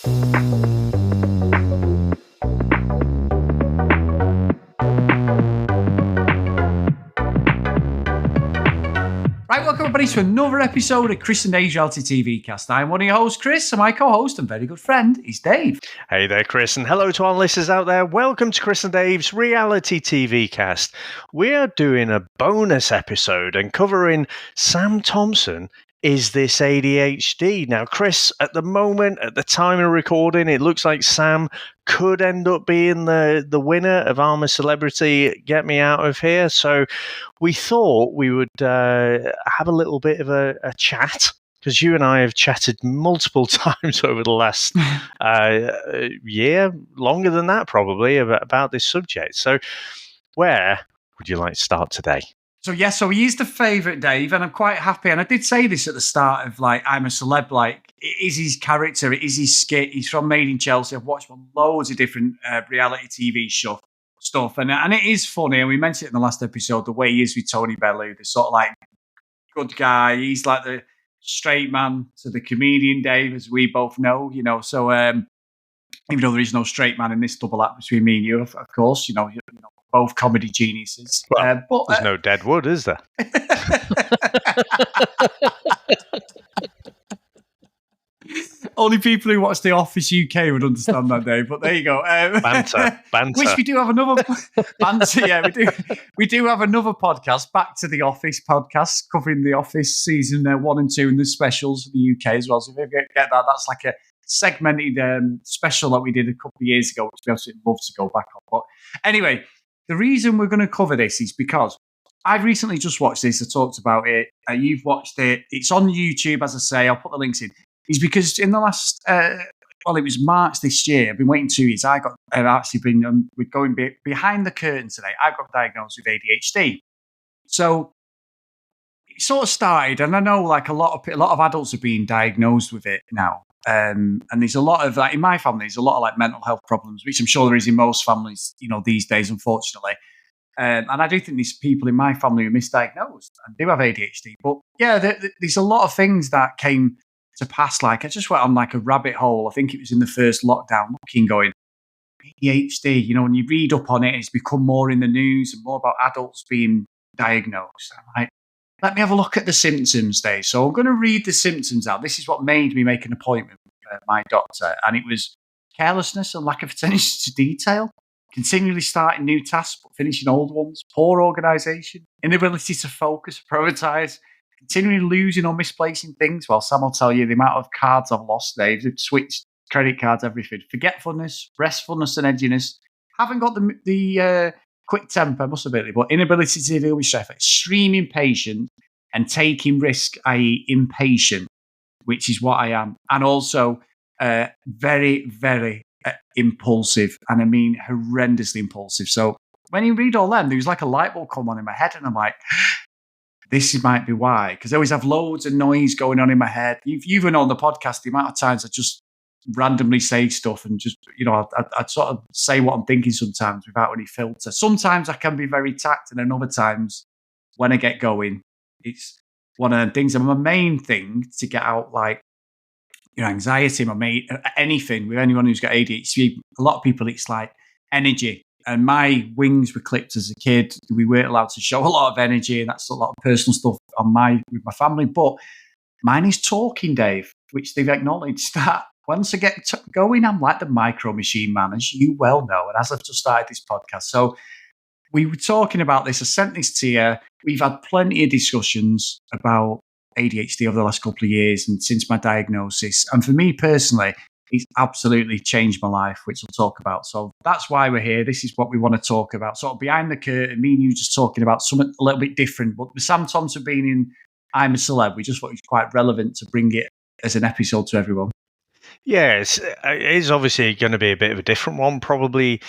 Right, welcome everybody to another episode of Chris and Dave's Reality TV Cast. I'm one of your hosts, Chris, and my co-host and very good friend is Dave. Hey there, Chris, and hello to our listeners out there. Welcome to Chris and Dave's Reality TV Cast. We are doing a bonus episode and covering Sam Thompson. Is this ADHD? Now, Chris, at the moment, at the time of recording, it looks like Sam could end up being the winner of I'm a Celebrity, Get Me Out of Here. So we thought we would have a little bit of a chat, because you and I have chatted multiple times over the last year, longer than that probably, about this subject. So where would you like to start today? So he is the favourite, Dave, and I'm quite happy. And I did say this at the start of, I'm a Celeb, it is his character, it is his skit. He's from Made in Chelsea. I've watched loads of different reality TV stuff, and it is funny. And we mentioned it in the last episode, the way he is with Tony Bellew, the sort of good guy. He's like the straight man to the comedian, Dave, as we both know, So even though there is no straight man in this double act between me and you, of course, both comedy geniuses. Well, but there's no dead wood, is there? Only people who watch The Office UK would understand that, Dave. But there you go. Banter. Which we do have another banter. Yeah, we do have another podcast, Back to the Office podcast, covering The Office season 1 and 2 and the specials in the UK as well. So if you get that, that's like a segmented special that we did a couple of years ago, which we absolutely love to go back on. But anyway, the reason we're going to cover this is because I've recently just watched this. I talked about it. You've watched it. It's on YouTube, as I say. I'll put the links in. It's because in the last, it was March this year. I've been waiting 2 years. I've been we're going behind the curtain today. I got diagnosed with ADHD. So it sort of started, and I know a lot of adults are being diagnosed with it now. And there's a lot of in my family, there's a lot of mental health problems, which I'm sure there is in most families, these days, unfortunately. And I do think there's people in my family who are misdiagnosed and do have ADHD. But yeah, there's a lot of things that came to pass. I just went on a rabbit hole. I think it was in the first lockdown, looking, going, ADHD, when you read up on it, it's become more in the news and more about adults being diagnosed. I'm like, let me have a look at the symptoms, Dave. So I'm going to read the symptoms out. This is what made me make an appointment with my doctor. And it was carelessness and lack of attention to detail, continually starting new tasks but finishing old ones, poor organisation, inability to focus, prioritise, continually losing or misplacing things. Well, Sam will tell you the amount of cards I've lost, Dave. They've switched credit cards, everything. Forgetfulness, restfulness and edginess. Haven't got the quick temper, must admit it, but inability to deal with stress, extreme impatience and taking risk, i.e. impatient, which is what I am. And also very, very impulsive. And I mean horrendously impulsive. So when you read all them, there was a light bulb come on in my head and I'm like, this might be why. Because I always have loads of noise going on in my head. You've even on the podcast, the amount of times I just randomly say stuff and just, I'd sort of say what I'm thinking sometimes without any filter. Sometimes I can be very tact, and then other times when I get going, it's one of the things. And my main thing to get out, anxiety, anything with anyone who's got ADHD, a lot of people, it's energy. And my wings were clipped as a kid. We weren't allowed to show a lot of energy, and that's a lot of personal stuff with my family. But mine is talking, Dave, which they've acknowledged that once I get going, I'm like the Micro Machine Man, as you well know, and as I've just started this podcast. So we were talking about this. I sent this to you. We've had plenty of discussions about ADHD over the last couple of years and since my diagnosis. And for me personally, it's absolutely changed my life, which we'll talk about. So that's why we're here. This is what we want to talk about. Sort of behind the curtain, me and you just talking about something a little bit different. But with Sam Thompson being in I'm a Celeb, we just thought it was quite relevant to bring it as an episode to everyone. Yes, it is obviously going to be a bit of a different one. Probably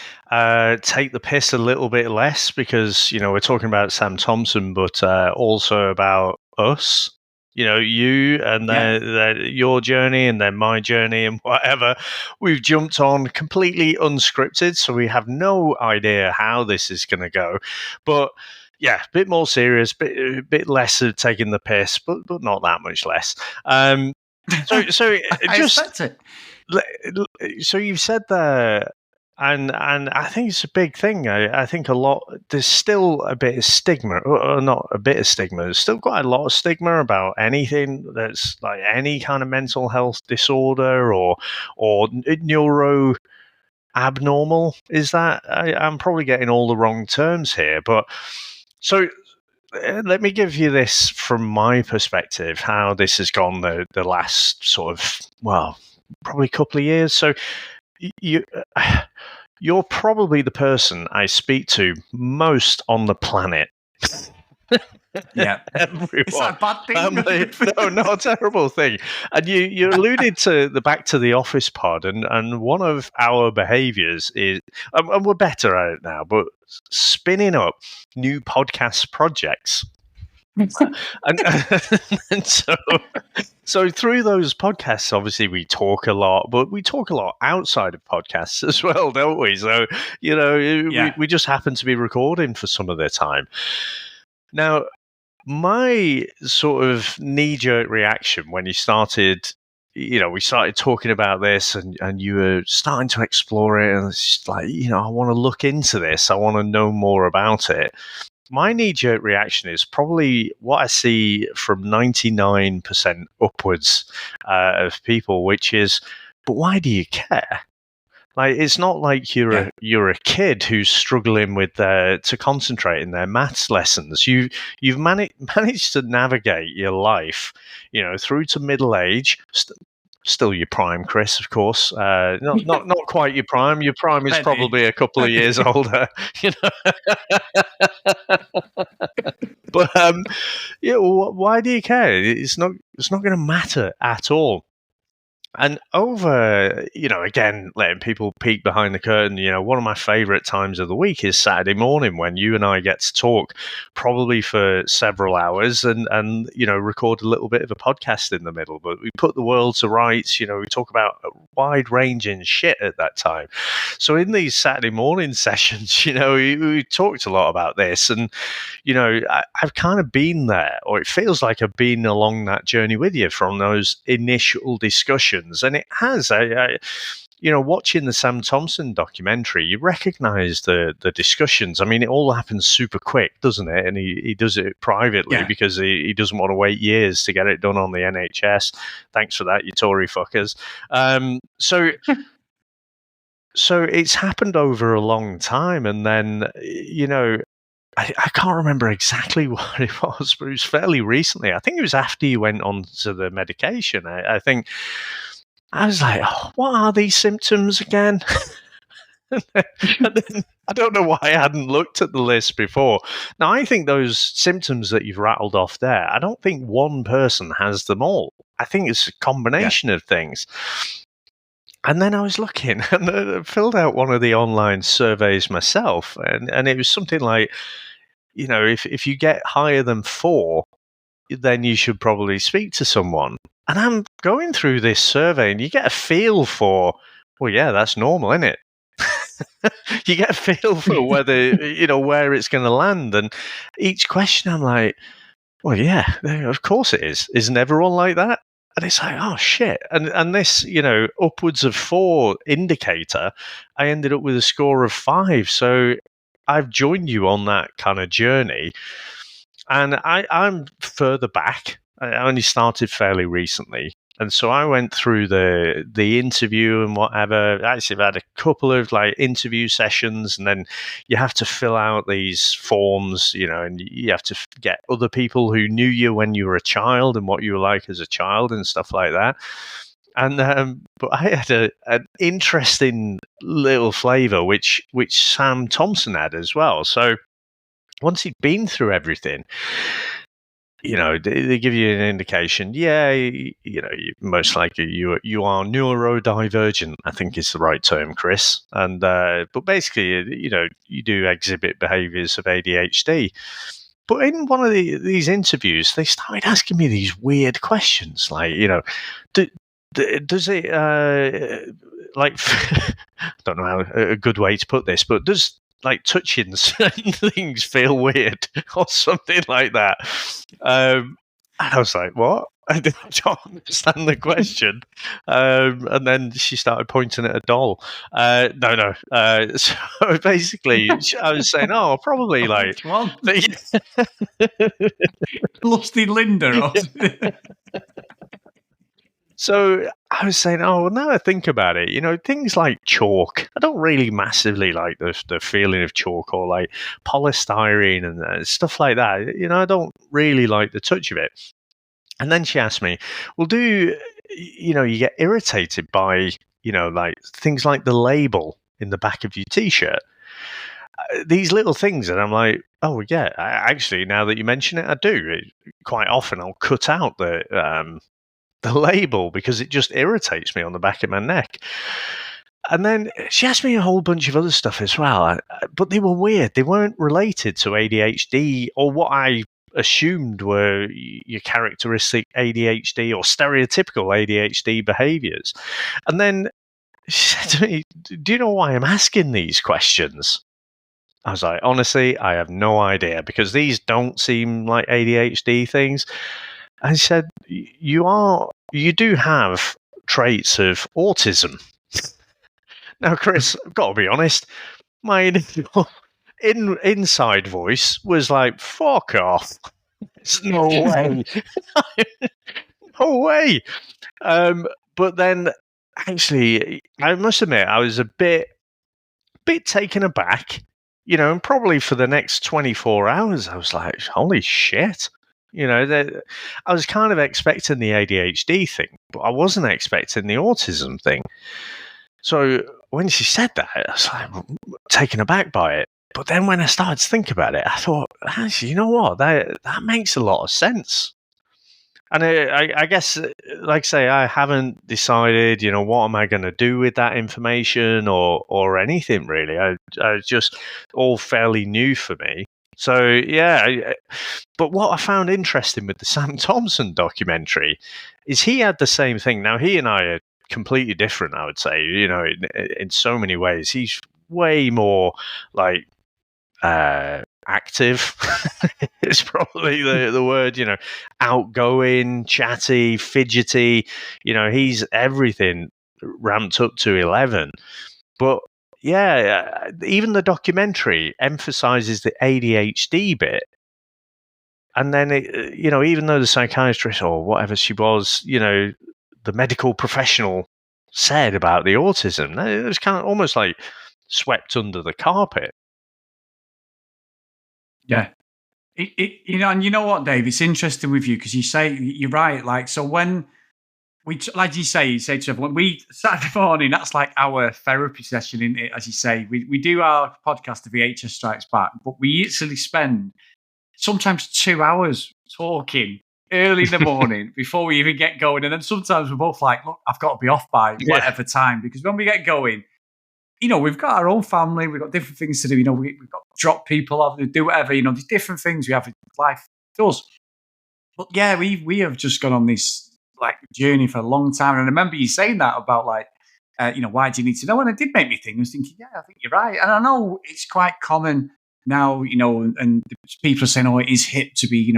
take the piss a little bit less because, we're talking about Sam Thompson, but also about us. You and your journey and then my journey and whatever. We've jumped on completely unscripted, so we have no idea how this is going to go. But yeah, a bit more serious, a bit less of taking the piss, but not that much less. So I just expect it. So you've said there, and I think it's a big thing. I think there's still a bit of stigma, or not a bit of stigma. There's still quite a lot of stigma about anything that's like any kind of mental health disorder or neuro abnormal. Is that I'm probably getting all the wrong terms here, but so. Let me give you this from my perspective, how this has gone the last sort of, well, probably couple of years. So you're probably the person I speak to most on the planet. Yeah. Everyone. Is that a bad thing? No, not a terrible thing. And you alluded to the Back to the Office pod, and one of our behaviours is, and we're better at it now, but spinning up new podcast projects. and so through those podcasts, obviously we talk a lot, but we talk a lot outside of podcasts as well, don't we? So, we just happen to be recording for some of the time. Now, my sort of knee-jerk reaction when you started, we started talking about this and you were starting to explore it, and it's just like, I want to look into this. I want to know more about it. My knee-jerk reaction is probably what I see from 99% upwards of people, which is, but why do you care? Like, it's not like you're a kid who's struggling with to concentrate in their maths lessons. You've managed to navigate your life, through to middle age. Still your prime, Chris, of course. Not quite your prime. Your prime is probably a couple of years older. But why do you care? It's not going to matter at all. And over, again, letting people peek behind the curtain, one of my favourite times of the week is Saturday morning when you and I get to talk probably for several hours and record a little bit of a podcast in the middle. But we put the world to rights, we talk about a wide ranging shit at that time. So in these Saturday morning sessions, we talked a lot about this. And, I've kind of been there, or it feels like I've been along that journey with you from those initial discussions. And it has, watching the Sam Thompson documentary, you recognise the discussions. I mean, it all happens super quick, doesn't it? And he does it privately because he doesn't want to wait years to get it done on the NHS. Thanks for that, you Tory fuckers. So it's happened over a long time. And then, I can't remember exactly what it was, but it was fairly recently. I think it was after you went on to the medication. I think I was like, what are these symptoms again? And then, I don't know why I hadn't looked at the list before. Now, I think those symptoms that you've rattled off there, I don't think one person has them all. I think it's a combination of things. And then I was looking and I filled out one of the online surveys myself. And it was something like, if you get higher than 4, then you should probably speak to someone. And I'm going through this survey and you get a feel for, well, yeah, that's normal, isn't it? You get a feel for whether, where it's going to land. And each question I'm like, well, yeah, of course it is. Isn't everyone like that? And it's like, oh, shit. And this, upwards of 4 indicator, I ended up with a score of 5. So I've joined you on that kind of journey. And I'm further back. I only started fairly recently. And so I went through the interview and whatever. Actually, I've had a couple of interview sessions, and then you have to fill out these forms, and you have to get other people who knew you when you were a child and what you were like as a child and stuff like that. And but I had an interesting little flavour, which Sam Thompson had as well. So once he'd been through everything, they give you an indication. Yeah, most likely you are neurodivergent, I think is the right term, Chris. And but basically, you do exhibit behaviours of ADHD. But in one of these interviews, they started asking me these weird questions, like, does it I don't know how a good way to put this, but does touching certain things feel weird or something like that? And I was like, what? I don't understand the question. And then she started pointing at a doll. No. So basically, I was saying, oh, probably like... Which one? Lusty Linda. Or So I was saying, oh, well, now I think about it, things like chalk. I don't really massively like the feeling of chalk, or like polystyrene and stuff like that. I don't really like the touch of it. And then she asked me, well, you get irritated by, like things like the label in the back of your T-shirt? These little things, and I'm like, oh, yeah, actually, now that you mention it, I do. Quite often I'll cut out the label because it just irritates me on the back of my neck. And then she asked me a whole bunch of other stuff as well, but they were weird. They weren't related to ADHD or what I assumed were your characteristic ADHD or stereotypical ADHD behaviors. And then she said to me, do you know why I'm asking these questions? I was like, honestly, I have no idea, because these don't seem like ADHD things. And she said, you do have traits of autism. Now, Chris, I've got to be honest, my initial inside voice was like, fuck off. There's no way. No way. But then, actually, I must admit, I was a bit taken aback, and probably for the next 24 hours, I was like, holy shit. I was kind of expecting the ADHD thing, but I wasn't expecting the autism thing. So when she said that, I was like taken aback by it. But then when I started to think about it, I thought, actually, you know what? That makes a lot of sense. And I guess, like I say, I haven't decided, what am I going to do with that information or anything really. I just all fairly new for me. So, yeah, but what I found interesting with the Sam Thompson documentary is he had the same thing. Now, he and I are completely different, I would say, in so many ways. He's way more like active is probably the word, outgoing, chatty, fidgety. He's everything ramped up to 11. But yeah, even the documentary emphasizes the ADHD bit. And then, even though the psychiatrist or whatever she was, the medical professional said about the autism, it was kind of almost like swept under the carpet. Yeah. And you know what, Dave? It's interesting with you because you say, you're right. Like, so when like you say to everyone, we Saturday morning, that's like our therapy session, in it, as you say. We do our podcast, The VHS Strikes Back, but we usually spend sometimes 2 hours talking early in the morning before we even get going. And then sometimes we're both like, look, I've got to be off by whatever time, because when we get going, we've got our own family, we've got different things to do. We've got to drop people off, do whatever. There's different things we have in life. Does. But yeah, we have just gone on this like journey for a long time. And I remember you saying that about like, why do you need to know? And it did make me think. I was thinking, yeah, I think you're right. And I know it's quite common now, and people are saying, oh, it is hip to be,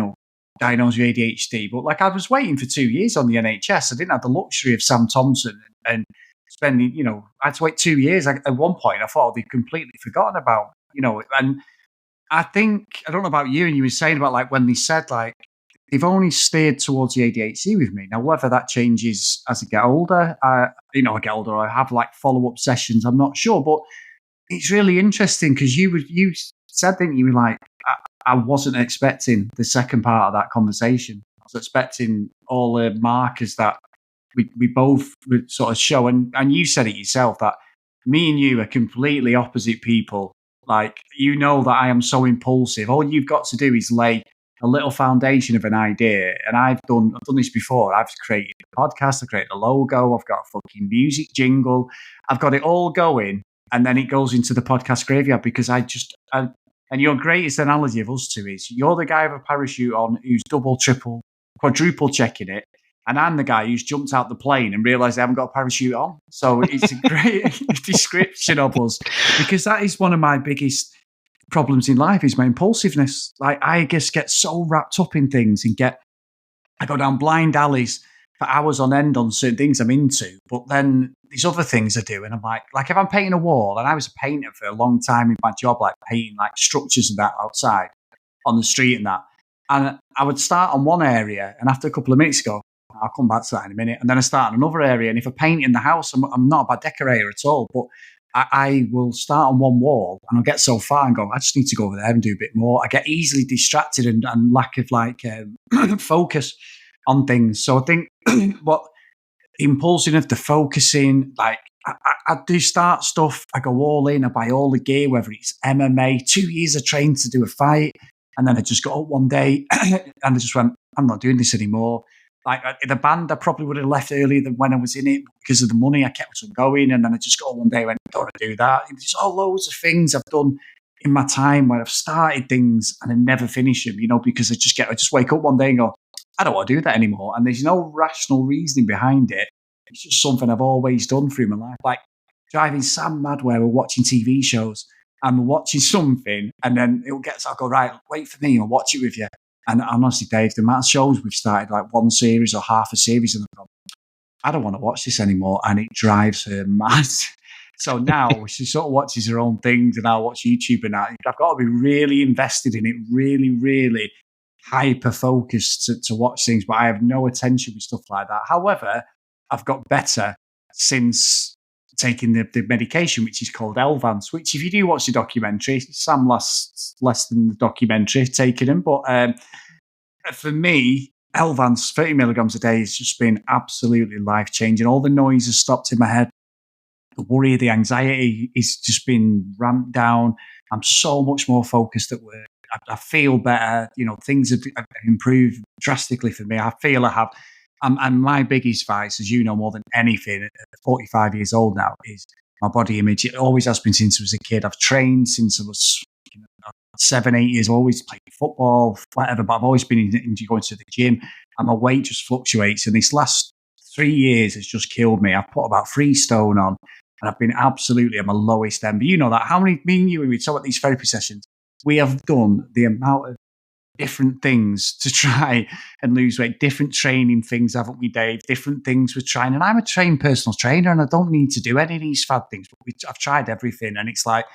diagnosed with ADHD. But like, I was waiting for 2 years on the NHS. I didn't have the luxury of Sam Thompson and spending, I had to wait 2 years. At one point, I thought they'd completely forgotten about, and I think, I don't know about you, and you were saying about like when they said like, they've only steered towards the ADHD with me. Now, whether that changes as I get older, I get older, I have like follow-up sessions, I'm not sure. But it's really interesting because you said, didn't you, like, I wasn't expecting the second part of that conversation. I was expecting all the markers that we both would sort of show. And you said it yourself that me and you are completely opposite people. Like, that I am so impulsive. All you've got to do is lay a little foundation of an idea. And I've done this before. I've created a podcast, I've created a logo, I've got a fucking music jingle, I've got it all going. And then it goes into the podcast graveyard because and your greatest analogy of us two is you're the guy with a parachute on who's double, triple, quadruple checking it. And I'm the guy who's jumped out the plane and realised I haven't got a parachute on. So it's a great description of us, because that is one of my biggest problems in life is my impulsiveness. Like, I just get so wrapped up in things and get I go down blind alleys for hours on end on certain things I'm into, but then these other things I do, and I'm like if I'm painting a wall, and I was a painter for a long time in my job, like painting like structures and that outside on the street and that, and I would start on one area, and after a couple of minutes go, I'll come back to that in a minute, and then I start on another area, and if I paint in the house, I'm not a bad decorator at all, but I will start on one wall and I'll get so far and go, I just need to go over there and do a bit more. I get easily distracted and lack of focus on things. So I think what the impulsion of the focusing, like I do start stuff, I go all in, I buy all the gear, whether it's MMA, 2 years I trained to do a fight. And then I just got up one day and I just went, I'm not doing this anymore. Like the band, I probably would have left earlier than when I was in it because of the money. I kept on going, and then I just got one day and went, I don't want to do that. There's all loads of things I've done in my time where I've started things and I never finish them, because I just wake up one day and go, I don't want to do that anymore. And there's no rational reasoning behind it. It's just something I've always done through my life. Like driving Sam mad where we're watching TV shows and we're watching something, and then I'll go, right, wait for me, I'll watch it with you. And honestly, Dave, the amount of shows we've started, like one series or half a series, and I've gone, I don't want to watch this anymore. And it drives her mad. So now she sort of watches her own things, and I'll watch YouTube and that. I've got to be really invested in it, really, really hyper-focused to watch things, but I have no attention with stuff like that. However, I've got better since taking the medication, which is called Elvance, which if you do watch the documentary, Sam lasts less than the documentary taking him. But for me, Elvance, 30 milligrams a day has just been absolutely life-changing. All the noise has stopped in my head. The worry, the anxiety is just been ramped down. I'm so much more focused at work. I feel better. Things have improved drastically for me. I feel I have. And my biggest vice, as you know more than anything, at 45 years old now, is my body image. It always has been since I was a kid. I've trained since I was 7, 8 years, always played football, whatever, but I've always been into going to the gym, and my weight just fluctuates. And this last 3 years has just killed me. I've put about 3 stone on, and I've been absolutely at my lowest end. But you know that. How many, me and you, when we talk about these therapy sessions, we have done the amount of different things to try and lose weight, different training things, haven't we, Dave? Different things we're trying. And I'm a trained personal trainer, and I don't need to do any of these fad things, but I've tried everything. And it's like,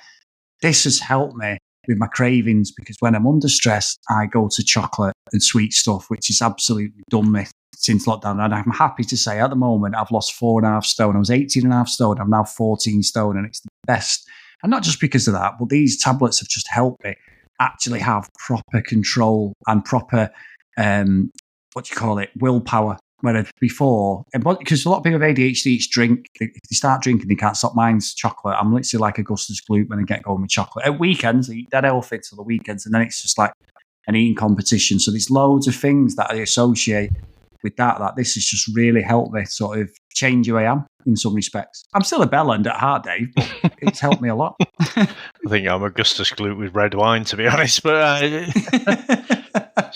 this has helped me with my cravings, because when I'm under stress, I go to chocolate and sweet stuff, which has absolutely done me since lockdown. And I'm happy to say at the moment, I've lost 4.5 stone. I was 18.5 stone. I'm now 14 stone, and it's the best. And not just because of that, but these tablets have just helped me actually have proper control and proper, willpower. Whereas before, because a lot of people with ADHD, it's drink. If they start drinking, they can't stop. Mine's chocolate. I'm literally like Augustus Gloop when I get going with chocolate. At weekends, I eat dead healthy till the weekends, and then it's just like an eating competition. So there's loads of things that I associate with that this has just really helped me sort of change who I am in some respects. I'm still a bellend at heart, Dave, but it's helped me a lot. I think I'm Augustus Gloop with red wine, to be honest. But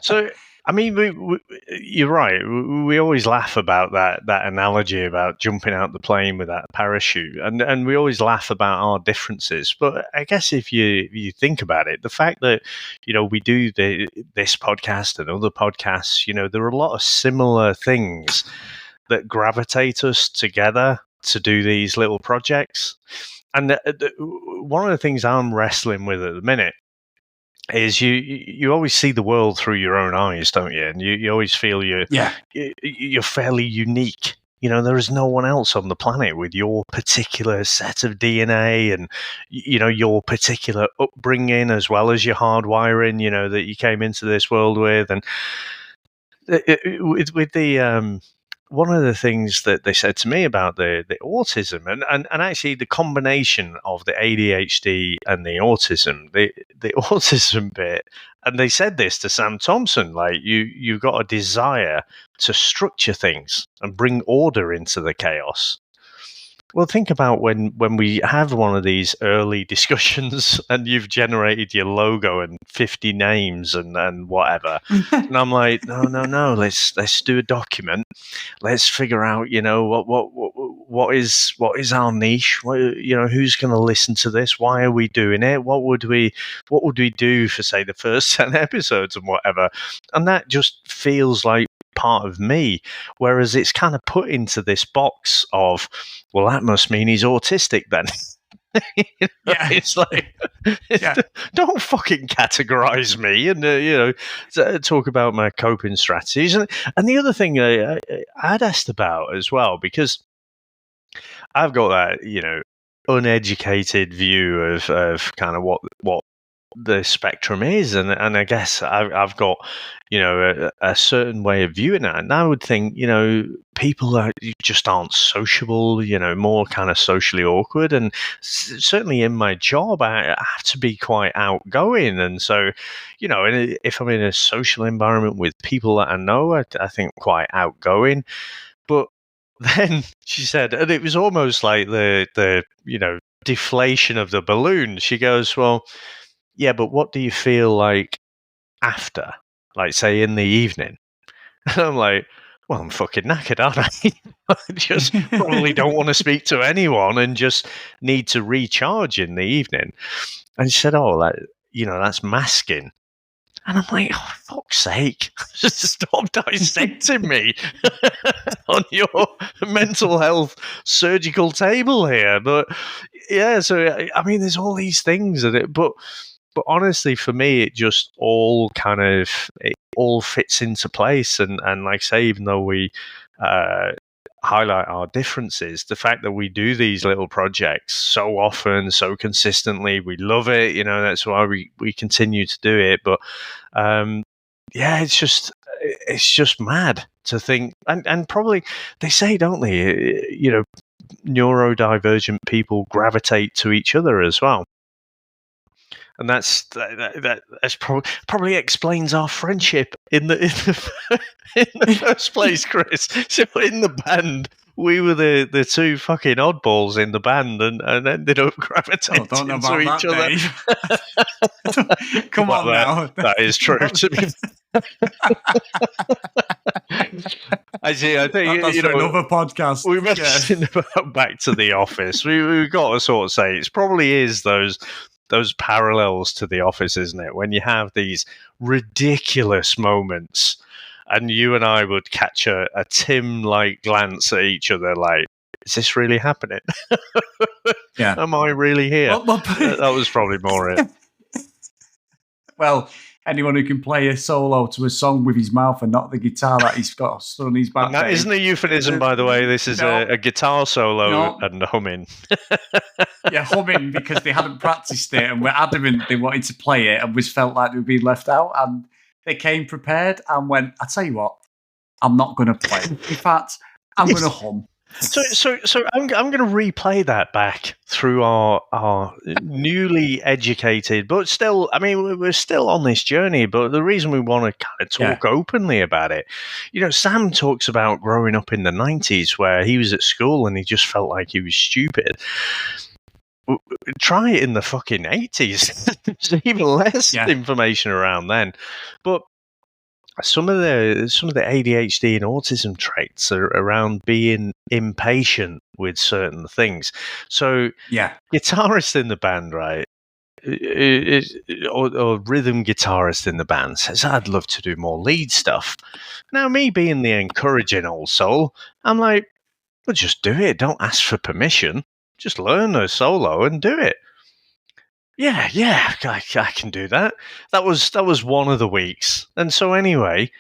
so, I mean, you're right. We always laugh about that analogy about jumping out the plane with that parachute, and we always laugh about our differences. But I guess if you think about it, the fact that we do this podcast and other podcasts, there are a lot of similar things that gravitate us together to do these little projects. And one of the things I'm wrestling with at the minute is you always see the world through your own eyes, don't you? And you always feel you're fairly unique. There is no one else on the planet with your particular set of DNA and, your particular upbringing as well as your hardwiring, that you came into this world with. And with the one of the things that they said to me about the autism and actually the combination of the ADHD and the autism, the autism bit, and they said this to Sam Thompson, like you've got a desire to structure things and bring order into the chaos. Well, think about when we have one of these early discussions and you've generated your logo and 50 names and whatever. And I'm like, no, let's do a document. Let's figure out, what is our niche? Who's going to listen to this? Why are we doing it? What would we do for, say, the first 10 episodes and whatever? And that just feels like part of me. Whereas it's kind of put into this box of, well, that must mean he's autistic then. Yeah. It's like, don't fucking categorize me and talk about my coping strategies. And the other thing I'd asked about as well, because I've got that uneducated view of kind of what the spectrum is, and I guess I've got a certain way of viewing it, and I would think people just aren't sociable, more kind of socially awkward, and certainly in my job I have to be quite outgoing, and so and if I'm in a social environment with people that I know, I think quite outgoing. But then she said, and it was almost like the deflation of the balloon. She goes, well, yeah, but what do you feel like after? Like, say, in the evening? And I'm like, well, I'm fucking knackered, aren't I? I just probably don't want to speak to anyone and just need to recharge in the evening. And she said, oh, that's masking. And I'm like, oh, fuck's sake, just stop dissecting me on your mental health surgical table here. But yeah, so I mean, there's all these things in it, but honestly, for me, it just all fits into place. And like I say, even though we highlight our differences, the fact that we do these little projects so often, so consistently, we love it. That's why we continue to do it. But it's just mad to think, and probably they say, don't they? Neurodivergent people gravitate to each other as well. And that's probably explains our friendship in the first place, Chris. So in the band, we were the two fucking oddballs in the band, and ended up gravitating to each other. Come on now, that is true to me. I think that's for another podcast. We mentioned about Back to the Office. We've got to sort of say it probably is those parallels to The Office, isn't it? When you have these ridiculous moments, and you and I would catch a Tim-like glance at each other, like, is this really happening? Yeah. Am I really here? That was probably more it. Well, anyone who can play a solo to a song with his mouth and not the guitar that he's got stood on his back. And that isn't a euphemism, by the way. This is a guitar solo and humming. Yeah, humming, because they hadn't practiced it and were adamant they wanted to play it and felt like they were being left out. And they came prepared and went, I tell you what, I'm not going to play. In fact, I'm going to hum. So I'm going to replay that back through our newly educated, but still, I mean, we're still on this journey. But the reason we want to kind of talk openly about it, Sam talks about growing up in the 90s where he was at school and he just felt like he was stupid. Try it in the fucking 80s. There's even less information around then. But some of the ADHD and autism traits are around being impatient with certain things. So, guitarist in the band, right, or rhythm guitarist in the band says, I'd love to do more lead stuff. Now, me being the encouraging old soul, I'm like, well, just do it. Don't ask for permission. Just learn a solo and do it. Yeah, I can do that. That was one of the weeks. And so anyway,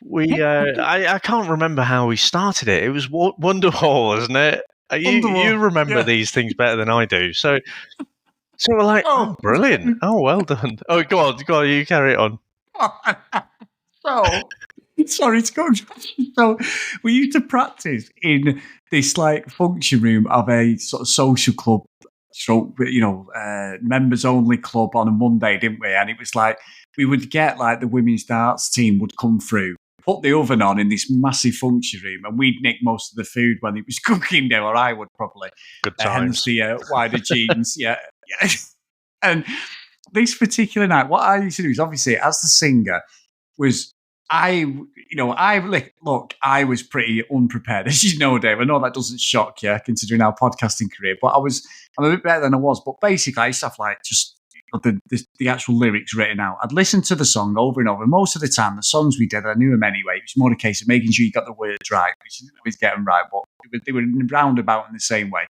we I can't remember how we started it. It was Wonderwall, wasn't it? You remember these things better than I do. So we're like, oh, brilliant. Oh, well done. Oh, go on, you carry it on. So, sorry to go. So, we used to practice in this like function room of a sort of social club, members only club on a Monday, didn't we? And it was like we would get like the women's darts team would come through, put the oven on in this massive function room, and we'd nick most of the food when it was cooking there, or I would probably. Good times. Hence the wider jeans, yeah. And this particular night, what I used to do is obviously as the singer was. I was pretty unprepared, as you know, Dave. I know that doesn't shock you, considering our podcasting career, but I'm a bit better than I was. But basically, I used to have like just the actual lyrics written out. I'd listen to the song over and over. Most of the time, the songs we did, I knew them anyway. It was more a case of making sure you got the words right, which you didn't always get them right, but they were roundabout in the same way.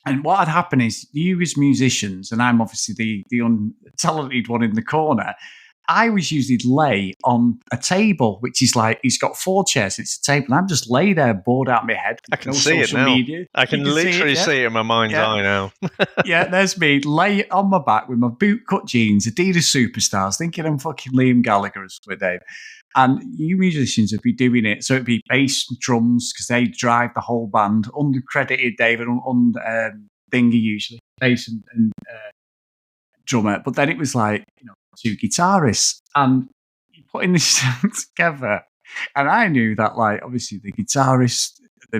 And what had happened is, you as musicians, and I'm obviously the untalented one in the corner, I was usually lay on a table, which is like, he's got 4 chairs, it's a table, and I'm just lay there bored out of my head. I can see it now. Media. I can literally see it in my mind's eye now. Yeah, there's me, lay on my back with my boot-cut jeans, Adidas Superstars, thinking I'm fucking Liam Gallagher as well, Dave. And you musicians would be doing it, so it'd be bass, drums, because they drive the whole band, uncredited David, thingy usually, bass and drummer. But then it was like, 2 guitarists, and putting this together. And I knew that, like, obviously the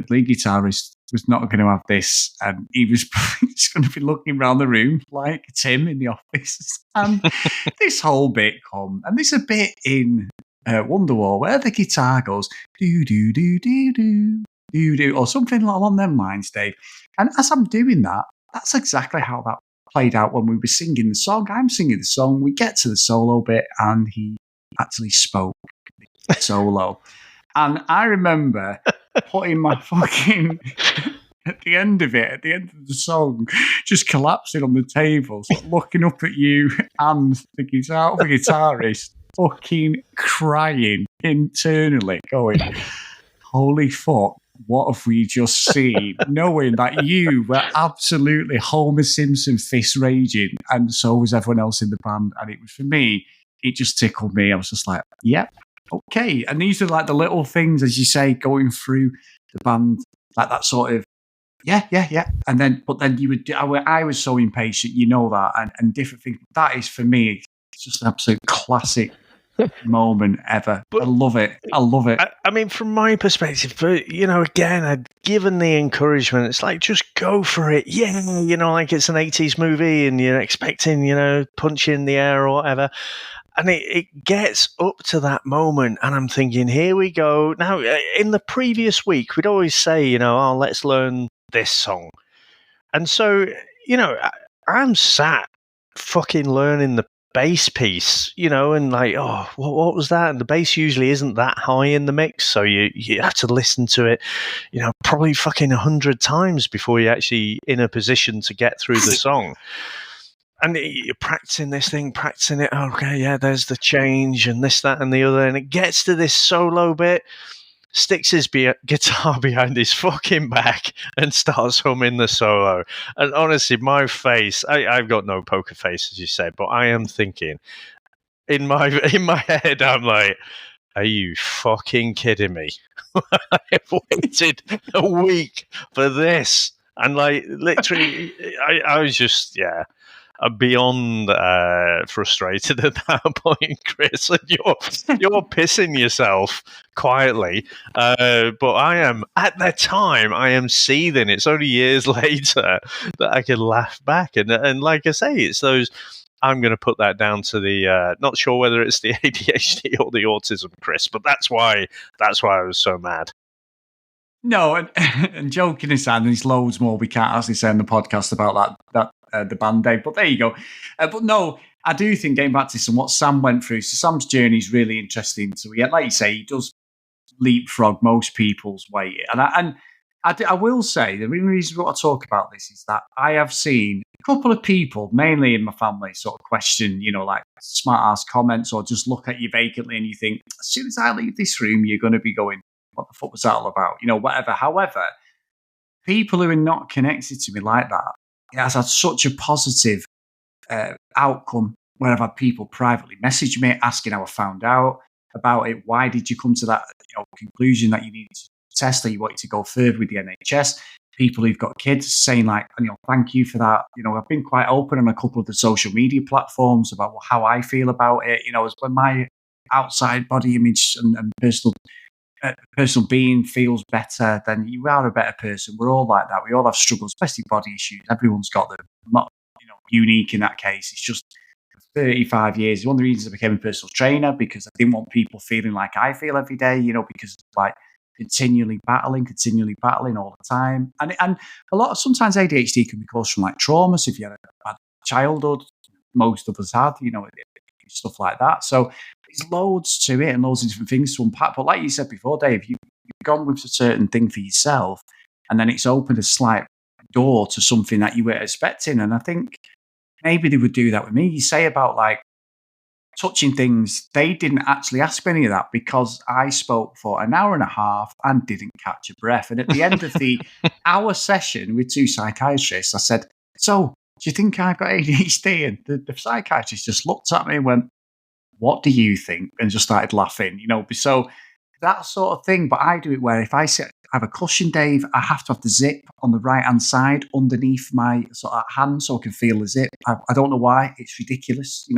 lead guitarist was not going to have this, and he was just going to be looking around the room like Tim in the office. And this whole bit come, and there's a bit in Wonderwall where the guitar goes do do do do do do do, or something along them lines, Dave. And as I'm doing that, that's exactly how that played out when we were singing the song. I'm singing the song, we get to the solo bit, and he actually spoke the solo. And I remember putting my fucking, at the end of the song, just collapsing on the table, sort of looking up at you and the guitarist, fucking crying internally, going, holy fuck, what have we just seen? Knowing that you were absolutely Homer Simpson fist raging, and so was everyone else in the band. And it was, for me, it just tickled me. I was just like, yep, okay. And these are like the little things, as you say, going through the band, like that sort of, yeah. And then, but then you would, I was so impatient, that, and different things. That is, for me, it's just an absolute classic moment ever. But I love it. I mean, from my perspective, again, I'd given the encouragement. It's like, just go for it. Yeah, like it's an 80s movie and you're expecting, punch in the air or whatever. And it gets up to that moment, and I'm thinking, here we go. Now, in the previous week, we'd always say, let's learn this song. And so, I'm sat fucking learning the bass piece, and like, oh, what was that? And the bass usually isn't that high in the mix, so you have to listen to it, probably fucking 100 times before you're actually in a position to get through the song. And you're practicing this thing, practicing it. Okay, yeah, there's the change and this, that, and the other. And it gets to this solo bit, sticks his guitar behind his fucking back and starts humming the solo. And honestly, my face, I've got no poker face, as you said, but I am thinking, in my head, I'm like, are you fucking kidding me? I've waited a week for this. And like, literally, I was just, beyond frustrated at that point, Chris. And you're pissing yourself quietly, but I am, at the time, I am seething. It's only years later that I can laugh back, and like I say, it's those. I'm going to put that down to the not sure whether it's the ADHD or the autism, Chris, but that's why I was so mad. No, and joking aside, there's loads more we can't actually say on the podcast about that the Band-Aid, but there you go. But no, I do think, getting back to some what Sam went through, so Sam's journey is really interesting. So yeah, like you say, he does leapfrog most people's way, and I will say the reason I talk about this is that I have seen a couple of people, mainly in my family, sort of question, like smart-ass comments, or just look at you vacantly and you think, as soon as I leave this room, you're going to be going, what the fuck was that all about? Whatever. However, people who are not connected to me like that, it has had such a positive outcome where I've had people privately message me asking how I found out about it. Why did you come to that conclusion that you needed to test, that you wanted to go further with the NHS? People who've got kids saying like, thank you for that. I've been quite open on a couple of the social media platforms about how I feel about it. As when my outside body image and personal being feels better, then you are a better person. We're all like that. We all have struggles, especially body issues. Everyone's got them. I'm not, unique in that case. It's just 35 years. One of the reasons I became a personal trainer, because I didn't want people feeling like I feel every day, because like continually battling all the time. And a lot of, sometimes ADHD can be caused from like trauma. So if you had a bad childhood, most of us had, stuff like that. So there's loads to it and loads of different things to unpack. But like you said before, Dave, you've gone with a certain thing for yourself, and then it's opened a slight door to something that you weren't expecting. And I think maybe they would do that with me. You say about like touching things, they didn't actually ask me any of that because I spoke for an hour and a half and didn't catch a breath. And at the end of the hour session with two psychiatrists, I said, so do you think I've got ADHD? And the psychiatrist just looked at me and went, what do you think? And just started laughing, So that sort of thing. But I do it where if I have a cushion, Dave, I have to have the zip on the right-hand side underneath my sort of hand so I can feel the zip. I don't know why. It's ridiculous,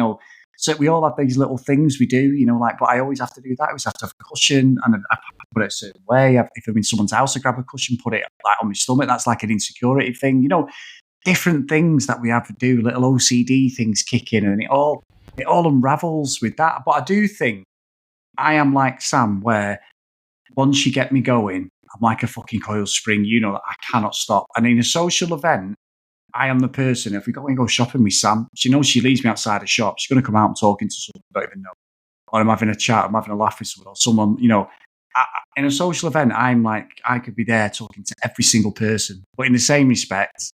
So we all have these little things we do, but I always have to do that. I always have to have a cushion and I put it a certain way. If I'm in someone's house, I grab a cushion, put it like on my stomach. That's like an insecurity thing, different things that we have to do, little OCD things kick in, and it all unravels with that. But I do think I am like Sam, where once you get me going, I'm like a fucking coiled spring, that I cannot stop. And in a social event, I am the person, if we go shopping with Sam, she knows she leaves me outside a shop, she's going to come out and talking to someone I don't even know. Or I'm having a chat, I'm having a laugh with someone, or someone, in a social event, I'm like, I could be there talking to every single person. But in the same respect,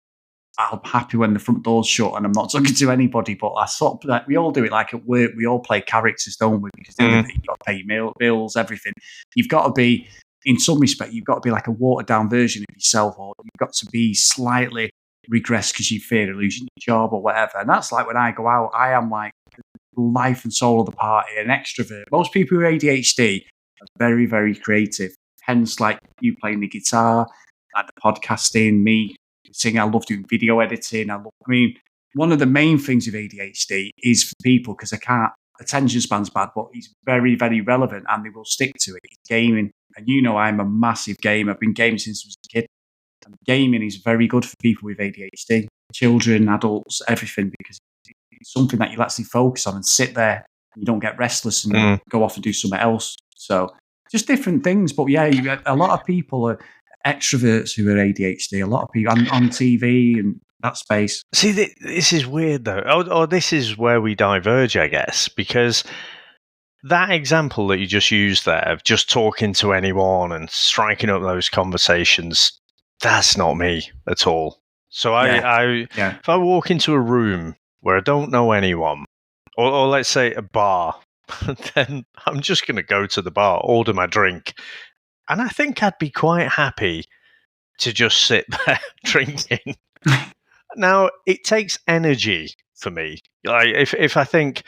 I'm happy when the front door's shut and I'm not talking to anybody. But I sort of, like, we all do it like at work. We all play characters, don't we? Because you've got to pay your bills, everything. You've got to be, in some respect, you've got to be like a watered down version of yourself, or you've got to be slightly regressed because you fear losing your job or whatever. And that's like when I go out, I am like the life and soul of the party, an extrovert. Most people with ADHD are very, very creative. Hence, like you playing the guitar, like the podcasting, me singing. I love doing video editing. One of the main things with ADHD is for people, because attention span's bad, but it's very, very relevant and they will stick to it. It's gaming. And I'm a massive gamer. I've been gaming since I was a kid. And gaming is very good for people with ADHD, children, adults, everything, because it's something that you'll actually focus on and sit there and you don't get restless and go off and do something else. So just different things. But yeah, a lot of people are extroverts who are ADHD, a lot of people on TV and that space. See, this is weird though. Or this is where we diverge, I guess, because that example that you just used there of just talking to anyone and striking up those conversations, that's not me at all. So if I walk into a room where I don't know anyone, or let's say a bar, then I'm just going to go to the bar, order my drink, and I think I'd be quite happy to just sit there drinking. Now, it takes energy for me. Like if I think,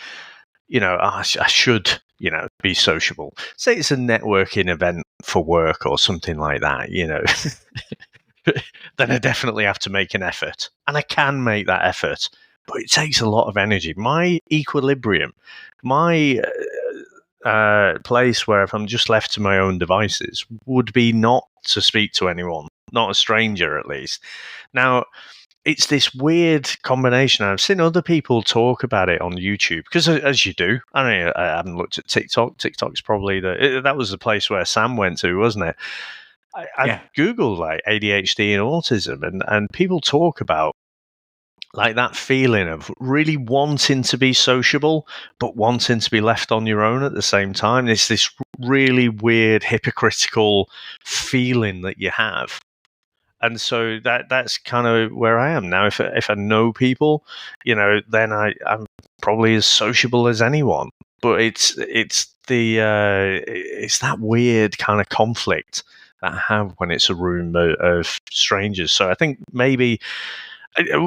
I should, be sociable. Say it's a networking event for work or something like that, then I definitely have to make an effort. And I can make that effort, but it takes a lot of energy. My equilibrium, my place where if I'm just left to my own devices would be not to speak to anyone, not a stranger at least. Now, it's this weird combination. I've seen other people talk about it on YouTube, because as you do, I haven't looked at TikTok. TikTok's probably that was the place where Sam went to, wasn't it? I Googled like ADHD and autism, and people talk about like that feeling of really wanting to be sociable, but wanting to be left on your own at the same time. It's this really weird, hypocritical feeling that you have. And so that's kind of where I am now. If I know people, then I'm probably as sociable as anyone. But it's that weird kind of conflict that I have when it's a room of strangers. So I think maybe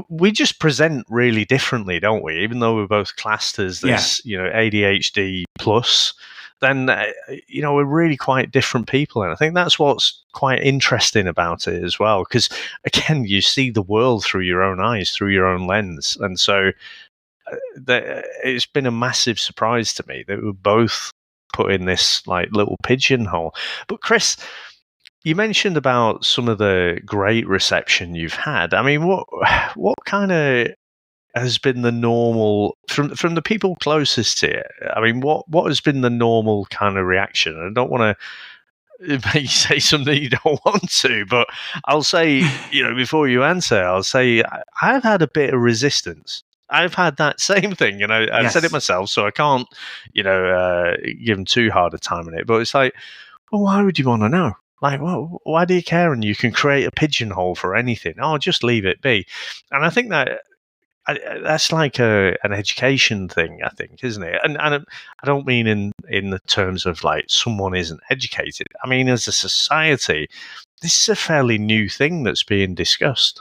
we just present really differently, don't we? Even though we're both classed as this, ADHD plus, then, we're really quite different people. And I think that's what's quite interesting about it as well. Because, again, you see the world through your own eyes, through your own lens. And so it's been a massive surprise to me that we're both put in this like little pigeonhole. But Chris, you mentioned about some of the great reception you've had. I mean, what kind of has been the normal from the people closest to it? I mean, what has been the normal kind of reaction? I don't want to make you say something you don't want to, but I'll say, before you answer, I'll say I've had a bit of resistance I've had that same thing, I've said it myself, so I can't, give them too hard a time on it. But it's like, well, why would you want to know? Like, well, why do you care? And you can create a pigeonhole for anything. Oh, just leave it be. And I think that's like an education thing, I think, isn't it? And I don't mean in the terms of like someone isn't educated. I mean, as a society, this is a fairly new thing that's being discussed.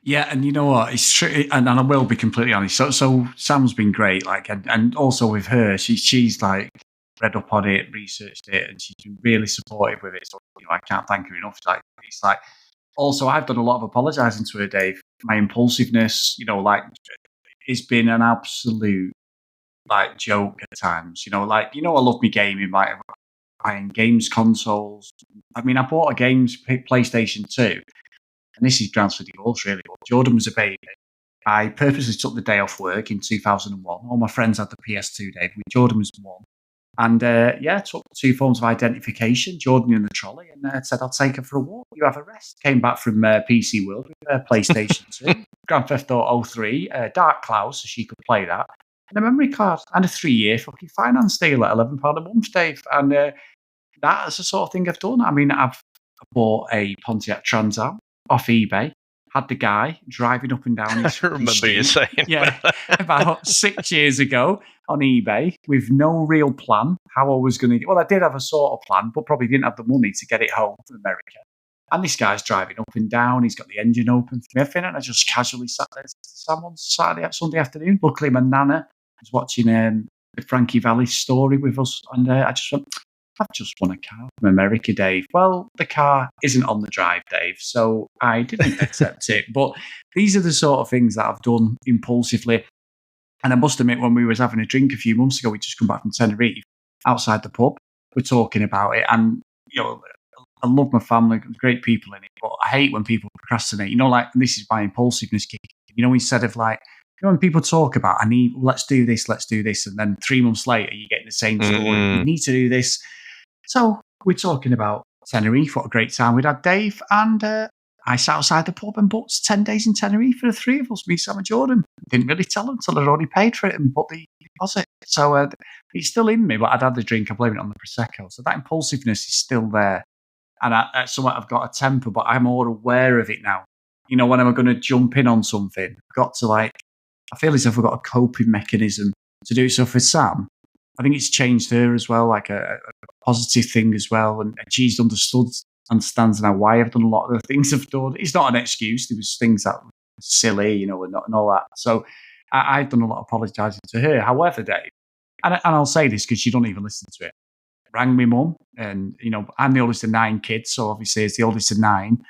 Yeah, and you know what? It's true, and I will be completely honest. So Sam's been great, like, and also with her, she's like read up on it, researched it, and she's been really supportive with it. So I can't thank her enough. It's like also I've done a lot of apologising to her, Dave. My impulsiveness, like, it's been an absolute like joke at times. I love me gaming, like buying games consoles. I mean, I bought a games PlayStation 2. And this is grounds for divorce, really. But Jordan was a baby. I purposely took the day off work in 2001. All my friends had the PS2, Dave. Jordan was one. And took 2 forms of identification, Jordan in the trolley, and said, I'll take her for a walk. You have a rest. Came back from PC World with PlayStation 2, Grand Theft Auto 3, Dark Cloud, so she could play that, and a memory card, and a 3-year fucking finance deal at £11 a month, Dave. And that's the sort of thing I've done. I mean, I've bought a Pontiac Trans Am off eBay, had the guy driving up and down his I remember street. you saying about 6 years ago on eBay with no real plan how I was going to. Well, I did have a sort of plan, but probably didn't have the money to get it home from America. And this guy's driving up and down. He's got the engine open for everything, and I just casually sat there to someone Sunday afternoon. Luckily, my nana was watching the Frankie Valli story with us, and I just went, I've just won a car from America, Dave. Well, the car isn't on the drive, Dave, so I didn't accept it. But these are the sort of things that I've done impulsively. And I must admit, when we was having a drink a few months ago, we just come back from Tenerife, outside the pub, we're talking about it. And, I love my family, great people in it, but I hate when people procrastinate. Like, this is my impulsiveness kick. Instead of like, when people talk about, let's do this, and then 3 months later, you're getting the same story. You need to do this. So we're talking about Tenerife, what a great time we'd had, Dave. And I sat outside the pub and booked 10 days in Tenerife for the 3 of us, me, Sam and Jordan. Didn't really tell them until I'd already paid for it and put the deposit. So it's still in me, but I'd had the drink. I blame it on the Prosecco. So that impulsiveness is still there. And that's somewhat I've got a temper, but I'm more aware of it now. When I'm going to jump in on something, I've got to I feel as if I've got a coping mechanism to do so. For Sam, I think it's changed her as well, like a positive thing as well. And she's understands now why I've done a lot of the things I've done. It's not an excuse. There was things that were silly, and all that. So I've done a lot of apologising to her. However, Dave, and I'll say this because she don't even listen to it, rang me mum, and, I'm the oldest of 9 kids. So obviously as the oldest of 9,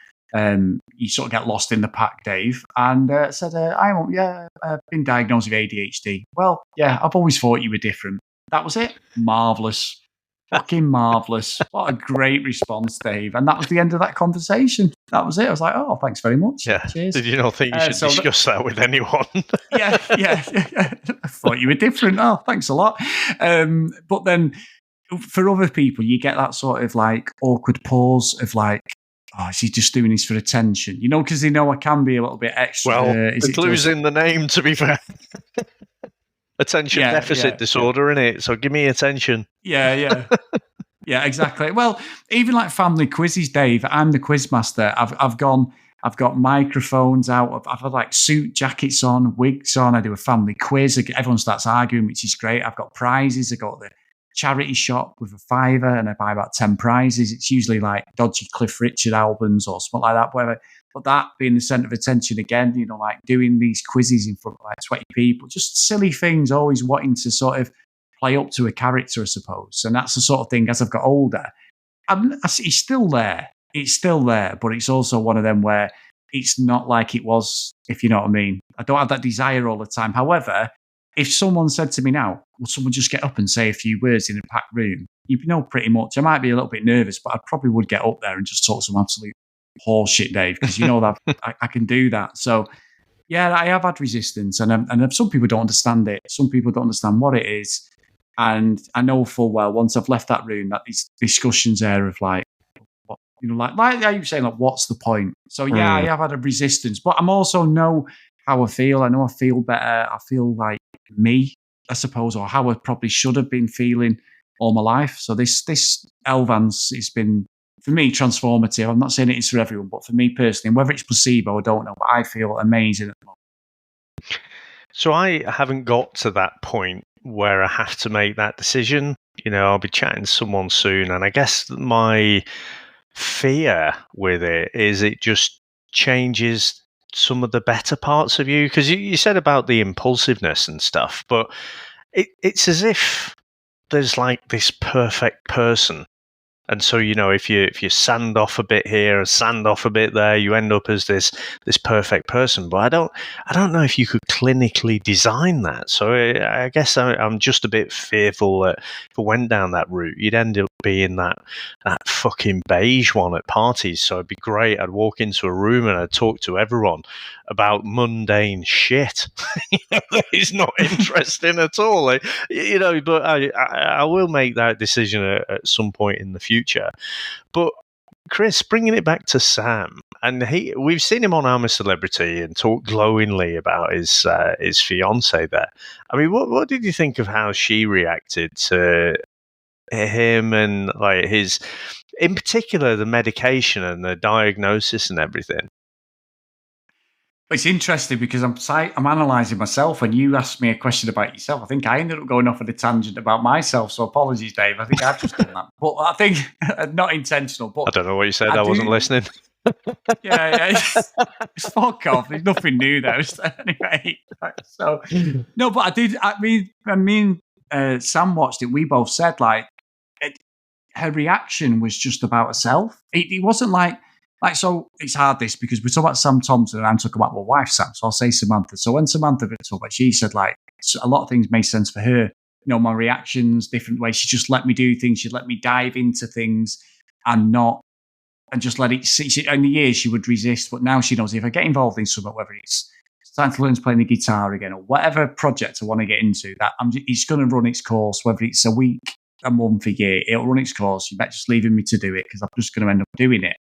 you sort of get lost in the pack, Dave, and said, I've been diagnosed with ADHD. Well, yeah, I've always thought you were different. That was it. Marvellous. Fucking marvellous. What a great response, Dave. And that was the end of that conversation. That was it. I was like, oh, thanks very much. Yeah. Cheers. Did you not think you should discuss that with anyone? yeah. I thought you were different. Oh, thanks a lot. But then for other people, you get that sort of like awkward pause of like, oh, is he just doing this for attention? Because they know I can be a little bit extra. Well, it's losing the name, to be fair. Attention deficit disorder, innit? So give me attention. Yeah, exactly. Well, even like family quizzes, Dave, I'm the quiz master. I've got microphones out. I've had like suit jackets on, wigs on. I do a family quiz. Everyone starts arguing, which is great. I've got prizes. I go to the charity shop with a £5 and I buy about 10 prizes. It's usually like dodgy Cliff Richard albums or something like that, whatever. But that being the centre of attention again, like doing these quizzes in front of like 20 people, just silly things, always wanting to sort of play up to a character, I suppose. And that's the sort of thing, as I've got older, it's still there. It's still there, but it's also one of them where it's not like it was, if you know what I mean. I don't have that desire all the time. However, if someone said to me now, will someone just get up and say a few words in a packed room? You know pretty much. I might be a little bit nervous, but I probably would get up there and just talk some absolute horse shit, Dave, because you know that I can do that. So, yeah, I have had resistance, and some people don't understand it. Some people don't understand what it is. And I know full well, once I've left that room, that these discussions there of like, like how you saying, like, what's the point? So, yeah, I have had a resistance, but I'm also no how I feel. I know I feel better. I feel like me, I suppose, or how I probably should have been feeling all my life. So this Elvance has been, for me, transformative. I'm not saying it is for everyone, but for me personally, whether it's placebo, I don't know, but I feel amazing at the moment. So I haven't got to that point where I have to make that decision. I'll be chatting to someone soon, and I guess my fear with it is it just changes some of the better parts of you, because you said about the impulsiveness and stuff, but it's as if there's like this perfect person. And so, if you sand off a bit here and sand off a bit there, you end up as this perfect person. But I don't know if you could clinically design that. So I guess I'm just a bit fearful that if I went down that route, you'd end up being that fucking beige one at parties. So it'd be great. I'd walk into a room and I'd talk to everyone about mundane shit. It's not interesting at all. But I will make that decision at some point in the future. But Chris, bringing it back to Sam, and we've seen him on I'm a Celebrity and talk glowingly about his fiance there. I mean, what did you think of how she reacted to him and like his, in particular, the medication and the diagnosis and everything? It's interesting because I'm analysing myself, and you asked me a question about yourself. I think I ended up going off on a tangent about myself, so apologies, Dave. I think I've just done that, but I think not intentional. But I don't know what you said. I wasn't listening. Yeah. Fuck off. There's nothing new there. Anyway, so no, but I did. I mean, Sam watched it. We both said like her reaction was just about herself. It wasn't like. So it's hard this because we're talking about Sam Thompson and I'm talking about my wife, Sam. So I'll say Samantha. So when Samantha talked about, she said like a lot of things made sense for her. My reactions, different ways. She just let me do things. She'd let me dive into things and just let it see. In the years she would resist, but now she knows if I get involved in something, whether it's starting to learn to play the guitar again or whatever project I want to get into, that it's going to run its course, whether it's a week, a month, a year, it'll run its course. You better just leaving me to do it because I'm just going to end up doing it.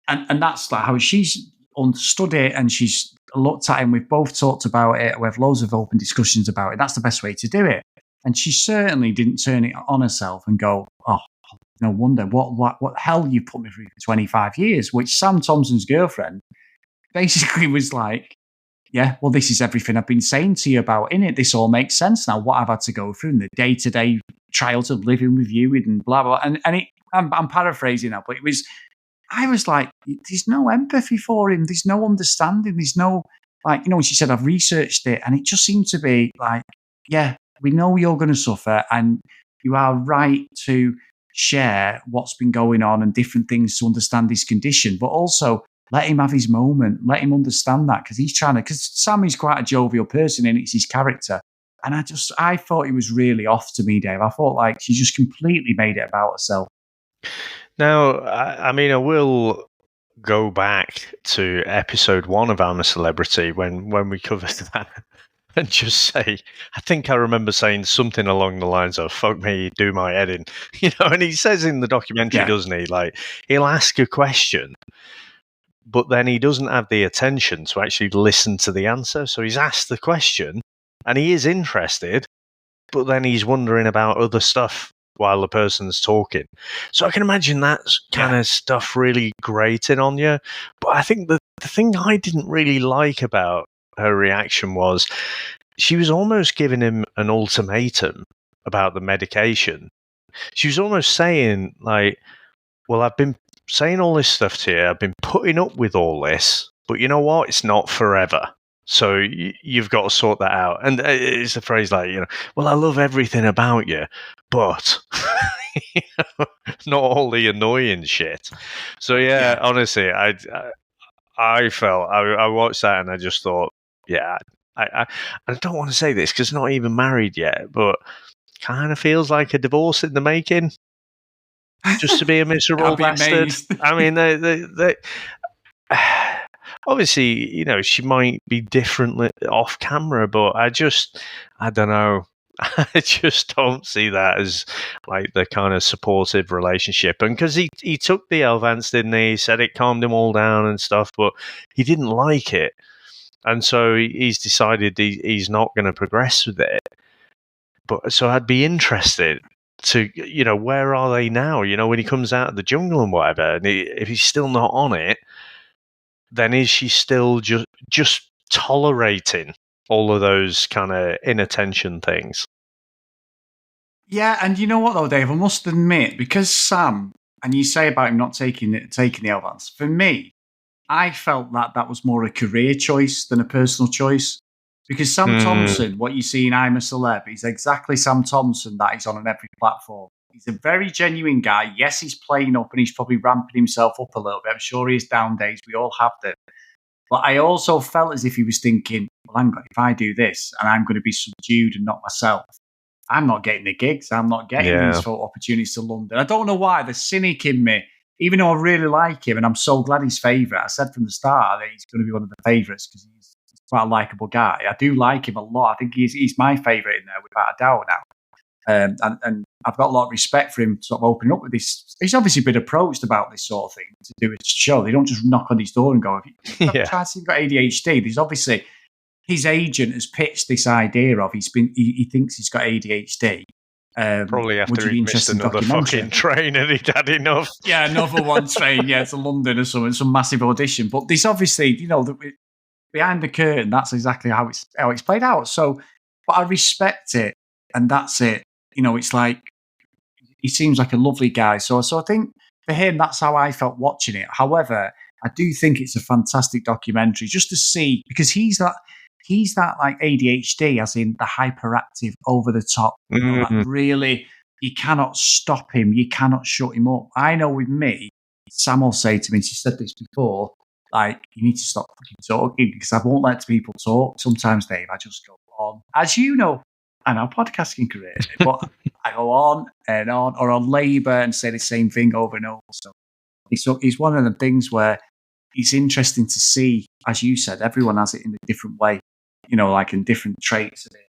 And that's like how she's understood it, and she's looked at it, and we've both talked about it. We have loads of open discussions about it. That's the best way to do it. And she certainly didn't turn it on herself and go, oh, no wonder, what hell you put me through for 25 years, which Sam Thompson's girlfriend basically was like, yeah, well, this is everything I've been saying to you about, innit? This all makes sense now, what I've had to go through in the day-to-day trials of living with you and blah, blah. And I'm paraphrasing now, but I was like, there's no empathy for him. There's no understanding. There's no, when she said, I've researched it. And it just seemed to be like, yeah, we know you're going to suffer. And you are right to share what's been going on and different things to understand his condition. But also let him have his moment. Let him understand that because Sam is quite a jovial person and it's his character. And I thought he was really off to me, Dave. I thought like she just completely made it about herself. Now, I will go back to episode 1 of I'm a Celebrity when we covered that and just say, I think I remember saying something along the lines of, fuck me, do my head in. And he says in the documentary, doesn't he? Like, he'll ask a question, but then he doesn't have the attention to actually listen to the answer. So he's asked the question and he is interested, but then he's wondering about other stuff while the person's talking. So I can imagine that kind of stuff really grating on you. But I think the thing I didn't really like about her reaction was she was almost giving him an ultimatum about the medication. She was almost saying like, well, I've been saying all this stuff to you. I've been putting up with all this, but you know what? It's not forever. So you've got to sort that out. And it's a phrase like, well, I love everything about you, but not all the annoying shit. So honestly, I felt I watched that and I just thought, I don't want to say this because not even married yet, but kind of feels like a divorce in the making. Just to be a miserable bastard. I mean, they obviously, she might be different off camera, but I don't know. I just don't see that as like the kind of supportive relationship. And because he took the Elvance, didn't he? He said it calmed him all down and stuff, but he didn't like it. And so he's decided he's not going to progress with it. But so I'd be interested to, where are they now? When he comes out of the jungle and whatever, and if he's still not on it, then is she still just tolerating all of those kind of inattention things? Yeah, and you know what though, Dave? I must admit, because Sam, and you say about him not taking the advance, for me, I felt that was more a career choice than a personal choice. Because Sam Thompson, what you see in I'm a Celeb, is exactly Sam Thompson that is on every platform. He's a very genuine guy. Yes, he's playing up and he's probably ramping himself up a little bit. I'm sure he has down days. We all have them. But I also felt as if he was thinking, well, hang on, if I do this and I'm going to be subdued and not myself, I'm not getting the gigs. I'm not getting these photo opportunities to London. I don't know why. The cynic in me, even though I really like him and I'm so glad he's favourite, I said from the start that he's going to be one of the favourites because he's quite a likeable guy. I do like him a lot. I think he's my favourite in there without a doubt now. And I've got a lot of respect for him sort of opening up with this. He's obviously been approached about this sort of thing to do a show. They don't just knock on his door and go, have you tried to see you've got ADHD? There's obviously... His agent has pitched this idea of he thinks he's got ADHD. Probably after he missed another fucking train and he'd had enough. Yeah, another one train, to London or something, some massive audition. But this obviously, behind the curtain, that's exactly how it's played out. So, but I respect it, and that's it. It's like he seems like a lovely guy. So I think for him, that's how I felt watching it. However, I do think it's a fantastic documentary just to see, because he's that like ADHD, as in the hyperactive, over the top. Like really, you cannot stop him. You cannot shut him up. I know with me, Sam will say to me, she said this before, like, you need to stop fucking talking because I won't let people talk. Sometimes, Dave, I just go on. As you know, I know podcasting career, but I go on and on, or I'll labour and say the same thing over and over. So it's one of the things where it's interesting to see, as you said, everyone has it in a different way. Like in different traits of it.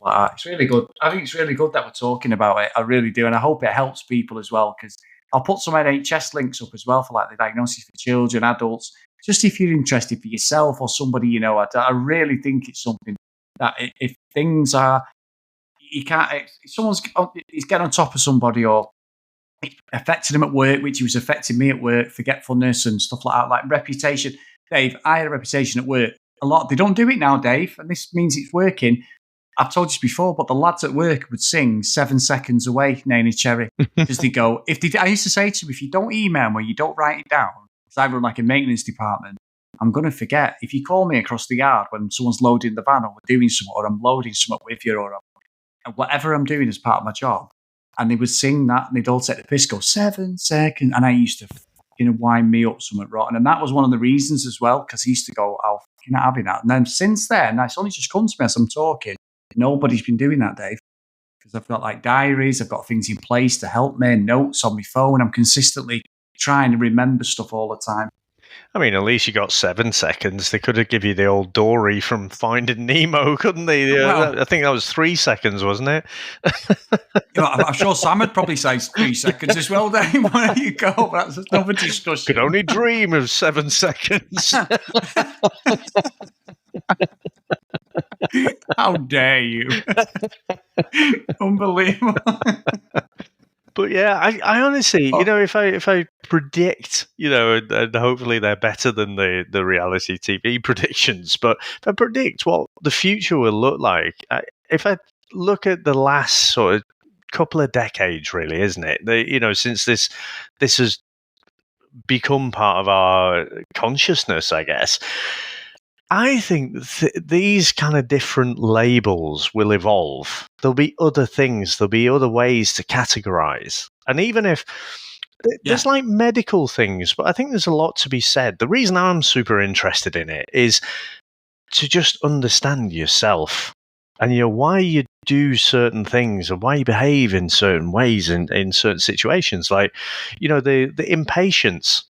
Like that. It's really good. I think it's really good that we're talking about it. I really do. And I hope it helps people as well, because I'll put some NHS links up as well for like the diagnosis for children, adults, just if you're interested for yourself or somebody, I really think it's something that if things are, you can't, if he's getting on top of somebody or it affected him at work, which he was affecting me at work, forgetfulness and stuff like that, like reputation. Dave, I had a reputation at work. They don't do it now, Dave, and this means it's working. I've told you before, but the lads at work would sing 7 seconds away, Nanny Cherry, because they go, I used to say to them, if you don't email me, you don't write it down, because I run like a maintenance department, I'm going to forget. If you call me across the yard when someone's loading the van or we're doing something, or I'm loading something with you, or whatever I'm doing as part of my job, and they would sing that, and they'd all take the piss, go 7 seconds, and I used to wind me up something rotten. And that was one of the reasons as well, because he used to go, oh, you're not having that. And then since then, it's only just come to me as I'm talking. Nobody's been doing that, Dave, because I've got like diaries, I've got things in place to help me, notes on my phone. I'm consistently trying to remember stuff all the time. I mean, at least you got 7 seconds. They could have given you the old Dory from Finding Nemo, couldn't they? Well, I think that was 3 seconds, wasn't it? I'm sure Sam would probably say 3 seconds as well, Dave. Where you go? That's another discussion. Could only dream of 7 seconds. How dare you? Unbelievable. But yeah, I honestly, if I predict, and hopefully they're better than the reality TV predictions, but if I predict what the future will look like, if I look at the last sort of couple of decades, really, isn't it? Since this has become part of our consciousness, I guess. I think these kind of different labels will evolve. There'll be other things. There'll be other ways to categorize. And even if there's like medical things, but I think there's a lot to be said. The reason I'm super interested in it is to just understand yourself and why you do certain things and why you behave in certain ways in certain situations. Like, the impatience.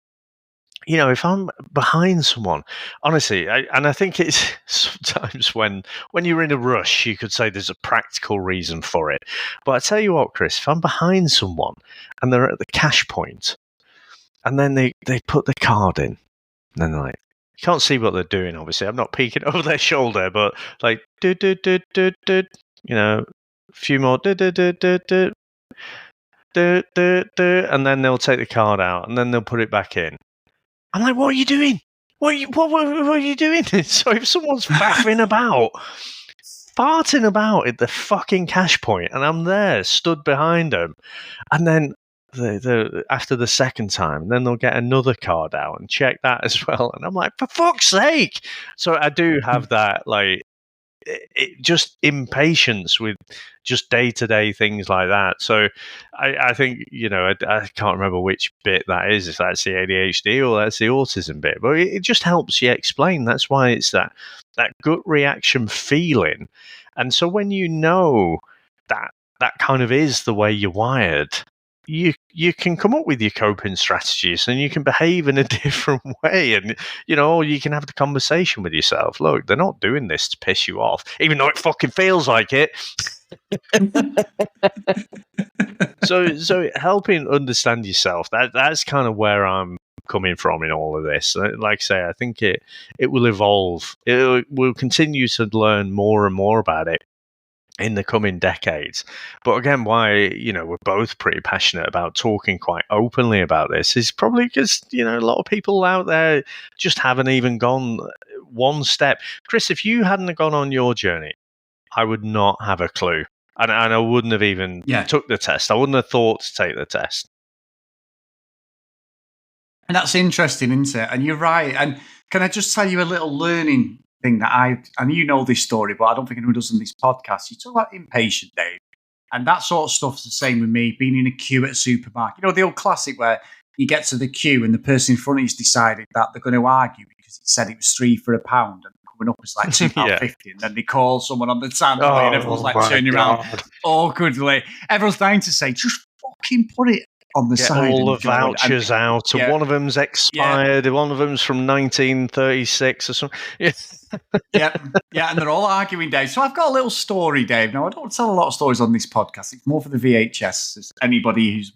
If I'm behind someone, honestly, I think it's sometimes when you're in a rush, you could say there's a practical reason for it. But I tell you what, Chris, if I'm behind someone and they're at the cash point and then they put the card in and then they're like, You can't see what they're doing, obviously. I'm not peeking over their shoulder, but like, a few more, and then they'll take the card out, and then they'll put it back in. I'm like, what are you doing? What are you doing? So if someone's faffing about, farting about at the fucking cash point, and I'm there, stood behind them, and then after the second time, then they'll get another card out and check that as well. And I'm like, for fuck's sake! So I do have that, like, just impatience with just day-to-day things like that. So I think, I can't remember which bit that is, if that's the ADHD or that's the autism bit, but it just helps you explain. That's why it's that gut reaction feeling. And so when you know that kind of is the way you're wired, you can come up with your coping strategies and you can behave in a different way. And, you can have the conversation with yourself. Look, they're not doing this to piss you off, even though it fucking feels like it. So helping understand yourself, that's kind of where I'm coming from in all of this. Like I say, I think it will evolve. We'll continue to learn more and more about it in the coming decades. But again, why, we're both pretty passionate about talking quite openly about this is probably because, a lot of people out there just haven't even gone one step. Chris, if you hadn't gone on your journey, I would not have a clue. And I wouldn't have even took the test. I wouldn't have thought to take the test. And that's interesting, isn't it? And you're right. And can I just tell you a little learning thing that and you know this story, but I don't think anyone does on this podcast. You talk about impatient, Dave, and that sort of stuff's the same with me, being in a queue at a supermarket. The old classic where you get to the queue and the person in front of you's decided that they're going to argue because it said it was £3 for £1 and coming up it's like £2.50 and then they call someone on the tannoy and everyone's like turning around awkwardly. Everyone's dying to say, just fucking put it on the side. All the vouchers out, and one of them's expired, one of them's from 1936 or something. Yeah, and they're all arguing, Dave. So I've got a little story, Dave. Now, I don't tell a lot of stories on this podcast. It's more for the VHS. As anybody who's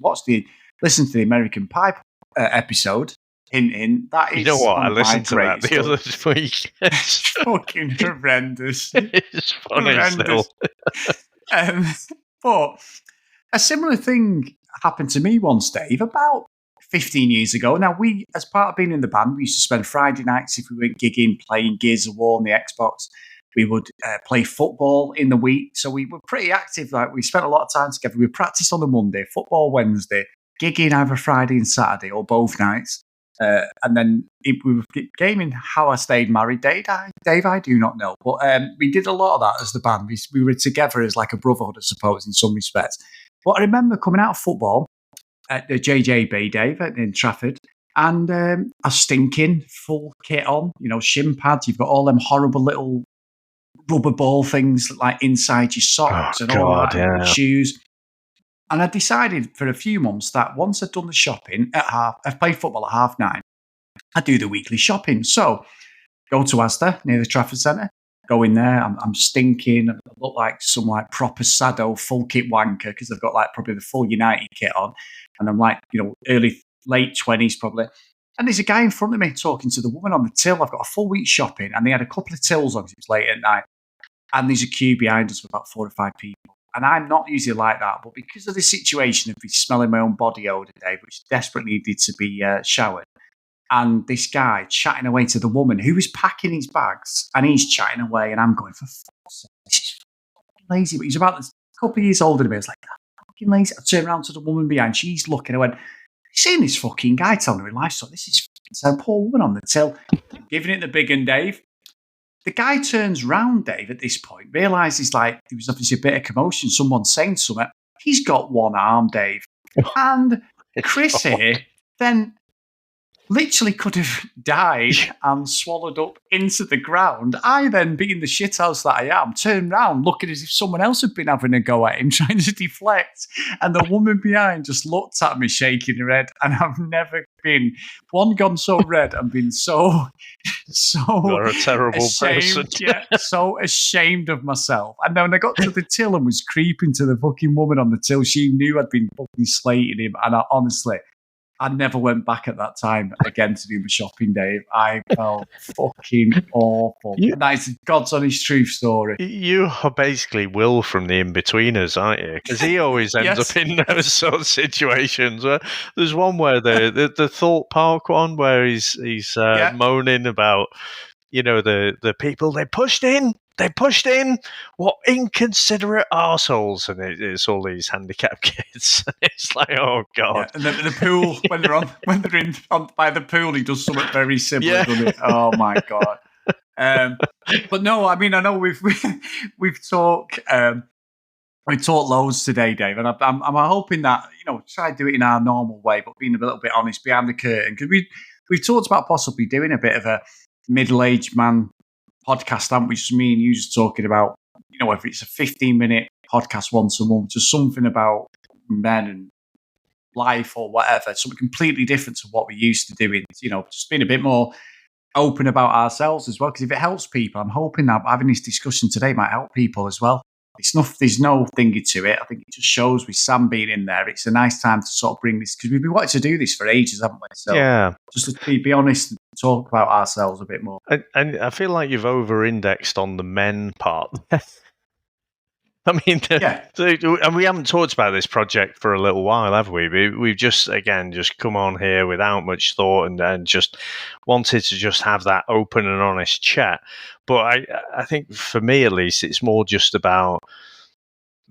listened to the American Pie episode, that is. You know what? I listened to that the other week. It's fucking horrendous. It's funny still. But a similar thing happened to me once, Dave, about 15 years ago. Now, we, as part of being in the band, we used to spend Friday nights, if we weren't gigging, playing Gears of War on the Xbox. We would play football in the week. So we were pretty active. Like, we spent a lot of time together. We practiced on a Monday, football Wednesday, gigging either Friday and Saturday or both nights. And then we were gaming. How I stayed married, Dave, I do not know. But we did a lot of that as the band. We were together as like a brotherhood, I suppose, in some respects. But I remember coming out of football at the JJB, Dave, in Trafford, and a stinking full kit on, shin pads. You've got all them horrible little rubber ball things like inside your socks all that, shoes. And I decided for a few months that once I'd done the shopping I've played football at 9:30, I do the weekly shopping. So go to Asda near the Trafford Centre. Go in there, I'm stinking. I look like some like proper sado full kit wanker because I've got like probably the full United kit on. And I'm like, late 20s probably. And there's a guy in front of me talking to the woman on the till. I've got a full week shopping and they had a couple of tills on because it was late at night. And there's a queue behind us with about 4 or 5 people. And I'm not usually like that. But because of the situation of me smelling my own body odour, Dave, which desperately needed to be showered, and this guy chatting away to the woman who was packing his bags, and he's chatting away, and I'm going, for fuck's sake, this is fucking lazy. But he's about a couple of years older than me. I was like, fucking lazy. I turned around to the woman behind. She's looking. I went, you seen this fucking guy telling her in livestock? This is fucking poor woman on the till, giving it the big un, Dave. The guy turns round, Dave, at this point, realises like there was obviously a bit of commotion. Someone's saying something. He's got one arm, Dave. And Chris here then literally could have died and swallowed up into the ground. I then, being the shithouse that I am, turned round looking as if someone else had been having a go at him, trying to deflect. And the woman behind just looked at me, shaking her head. And I've never been, gone so red and been so You're a terrible person. So ashamed of myself. And then when I got to the till and was creeping to the fucking woman on the till, she knew I'd been fucking slating him. And I honestly, I never went back at that time again to do my shopping, Dave. I felt fucking awful. You- And that is God's honest truth story. You are basically Will from the In-Betweeners, aren't you? Because he always ends Yes. up in those sort of situations. Where there's one where the Thorpe Park one where he's Yeah. moaning about, the people they pushed in. What inconsiderate arseholes, and it's all these handicapped kids. It's like, oh god. Yeah. And the pool when they're in by the pool, he does something very similar, doesn't it? Oh my god. But no, I mean, I know we've talked loads today, Dave, and I'm hoping that try to do it in our normal way, but being a little bit honest behind the curtain, because we've talked about possibly doing a bit of a middle-aged man podcast, haven't we? Just me and you just talking about whether it's a 15-minute podcast once a month, just something about men and life or whatever, something completely different to what we used to doing. Just being a bit more open about ourselves as well, because if it helps people, I'm hoping that having this discussion today might help people as well. There's no thingy to it. I think it just shows with Sam being in there, it's a nice time to sort of bring this, because we've been wanting to do this for ages, haven't we? So Yeah. just to be honest and talk about ourselves a bit more. And I feel like you've over-indexed on the men part. I mean, and we haven't talked about this project for a little while, have we? We've just come on here without much thought and just wanted to just have that open and honest chat. But I think for me, at least, it's more just about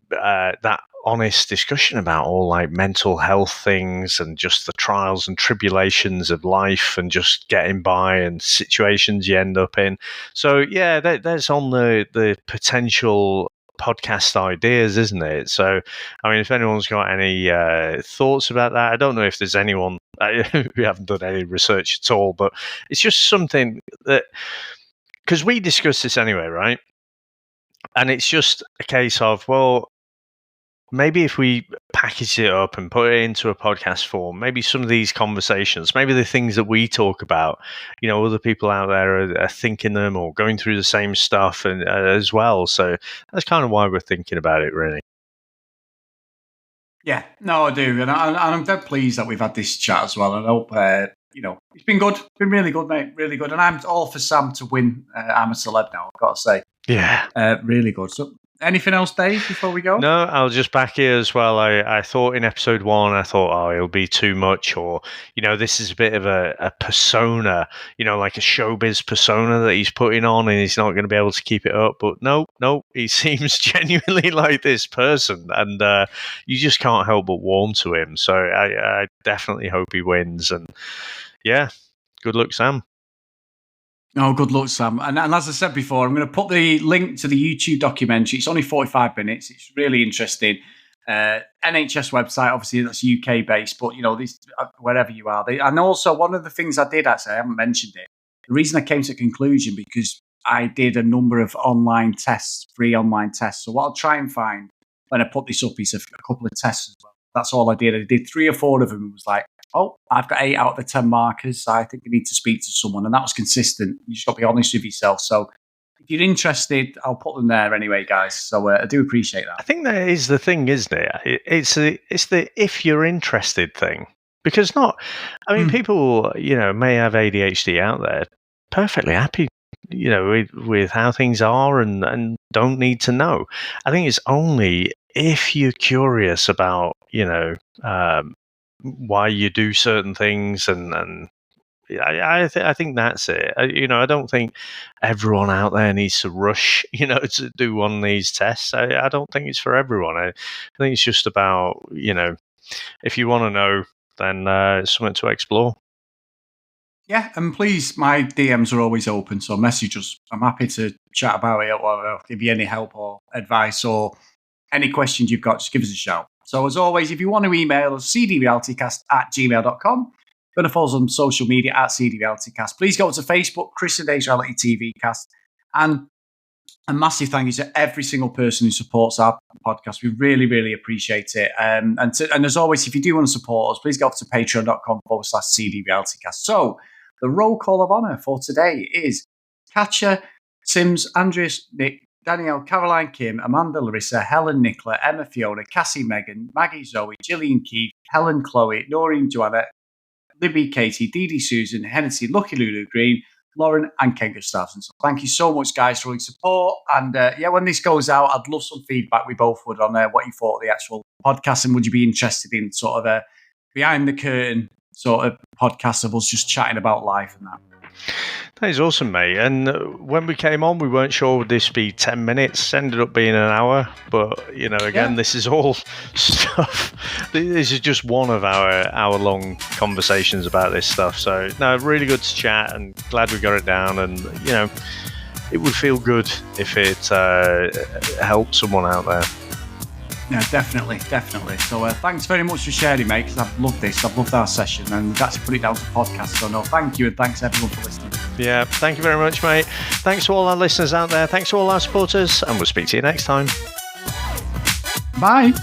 that honest discussion about all like mental health things and just the trials and tribulations of life and just getting by and situations you end up in. So yeah, that's on the potential podcast ideas, isn't it? So I mean, if anyone's got any thoughts about that, I don't know if there's anyone. We haven't done any research at all, but it's just something that, because we discussed this anyway, right? And it's just a case of, well, maybe if we package it up and put it into a podcast form, maybe some of these conversations, maybe the things that we talk about, other people out there are thinking them or going through the same stuff and as well. So that's kind of why we're thinking about it, really. Yeah, no, I do, and I'm dead pleased that we've had this chat as well. And I hope it's been good, it's been really good, mate, really good. And I'm all for Sam to win. I'm a celeb now, I've got to say. Yeah, really good. So, anything else, Dave, before we go? No, I'll just back here as well. I thought in episode 1, I thought, oh, it'll be too much, or, this is a bit of a persona, like a showbiz persona that he's putting on and he's not going to be able to keep it up. But no, he seems genuinely like this person, and you just can't help but warm to him. So I definitely hope he wins. And yeah, good luck, Sam. Oh, good luck, Sam. And as I said before, I'm going to put the link to the YouTube documentary. It's only 45 minutes. It's really interesting. NHS website, obviously, that's UK based, but this, wherever you are. And also, one of the things I did, actually, I haven't mentioned it. The reason I came to a conclusion, because I did a number of online tests, free online tests. So what I'll try and find when I put this up is a couple of tests as well. That's all I did. I did 3 or 4 of them. It was like, oh, I've got 8 out of the 10 markers. So I think I need to speak to someone. And that was consistent. You just got to be honest with yourself. So if you're interested, I'll put them there anyway, guys. So I do appreciate that. I think that is the thing, isn't it? It's the if you're interested thing. Because people, may have ADHD out there, perfectly happy, with how things are and don't need to know. I think it's only if you're curious about, why you do certain things, and I think that's it. I don't think everyone out there needs to rush, to do one of these tests. I don't think it's for everyone. I think it's just about, if you want to know, then it's something to explore. Yeah, and please, my DMs are always open, so message us. I'm happy to chat about it or give you any help or advice or any questions you've got, just give us a shout. So as always, if you want to email us, cdrealitycast@gmail.com. Going to follow us on social media @cdrealitycast. Please go to Facebook, Chris and Dave's Reality TV Cast. And a massive thank you to every single person who supports our podcast. We really, really appreciate it. And as always, if you do want to support us, please go to patreon.com/cdrealitycast. So the roll call of honour for today is Katja, Sims, Andreas, Nick, Danielle, Caroline, Kim, Amanda, Larissa, Helen, Nicola, Emma, Fiona, Cassie, Megan, Maggie, Zoe, Gillian, Keith, Helen, Chloe, Noreen, Joanna, Libby, Katie, Dee Dee, Susan, Hennessy, Lucky Lulu Green, Lauren, and Ken Gustafson. So thank you so much, guys, for all your support. And when this goes out, I'd love some feedback. We both would on what you thought of the actual podcast, and would you be interested in sort of a behind the curtain sort of podcast of us just chatting about life and that. That is awesome, mate. And when we came on, we weren't sure would this be 10 minutes. Ended up being an hour. But, this is all stuff. This is just one of our hour-long conversations about this stuff. So, no, really good to chat and glad we got it down. And, it would feel good if it helped someone out there. Yeah, definitely. So thanks very much for sharing, mate, because I've loved this. I've loved our session, and we've actually put it down to podcast. So no, thank you, and thanks everyone for listening. Yeah, thank you very much, mate. Thanks to all our listeners out there. Thanks to all our supporters, and we'll speak to you next time. Bye.